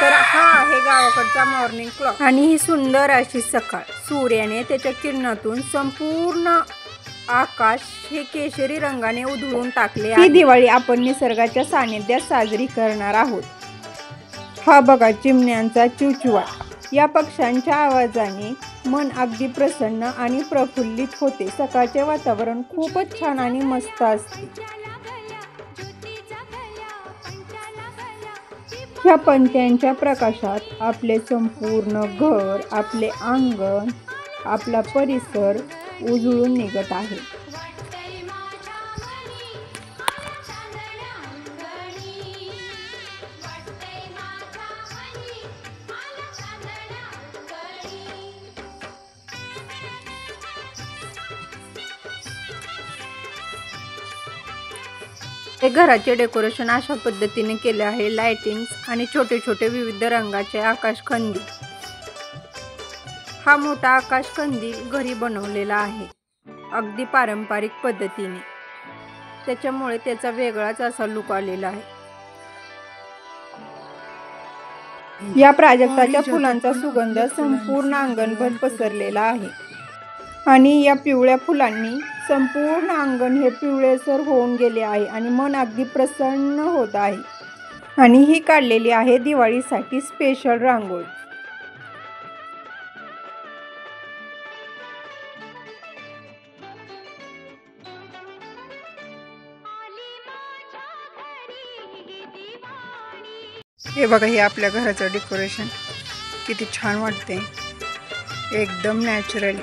तर हा आहे गावाकडचा मॉर्निंग क्लॉक आणि ही सुंदर अशी सकाळ. सूर्याने त्याच्या किरणातून संपूर्ण आकाश हे केशरी रंगाने उधळून टाकले आहे. ही दिवाळी आपण निसर्गाच्या सानिध्यात साजरी करणार आहोत. हा बघा चिमण्यांचा चिवचिवाट. या पक्ष्यांच्या आवाजाने मन अगदी प्रसन्न आणि प्रफुल्लित होते. सकाळचे वातावरण खूपच छान आणि मस्त असते. ह्या पणत्यांच्या प्रकाशात आपले संपूर्ण घर, आपले अंगण, आपला परिसर उजळून निघत आहे. हे घराचे डेकोरेशन अशा पद्धतीने केले आहे. लाइटिंग्स आणि छोटे छोटे विविध रंगाचे आकाश कंदील. हा मोठा आकाश कंदील घरी बनवलेला आहे अगदी पारंपरिक पद्धतीने. त्याच्यामुळे त्याचा वेगळाच असा लुक आलेला आहे. या प्राजक्ताच्या फुलांचा सुगंध संपूर्ण अंगणभर पसरलेला आहे आणि या पिवळ्या फुलांनी संपूर्ण अंगण हे पिवळेसर होऊन गेले आहे आणि मन अगदी प्रसन्न होत आहे. आणि ही काढलेली आहे दिवाळीसाठी स्पेशल रांगोळी. हे बघा, हे आपल्या घराचं डेकोरेशन किती छान वाटते, एकदम नॅचरली.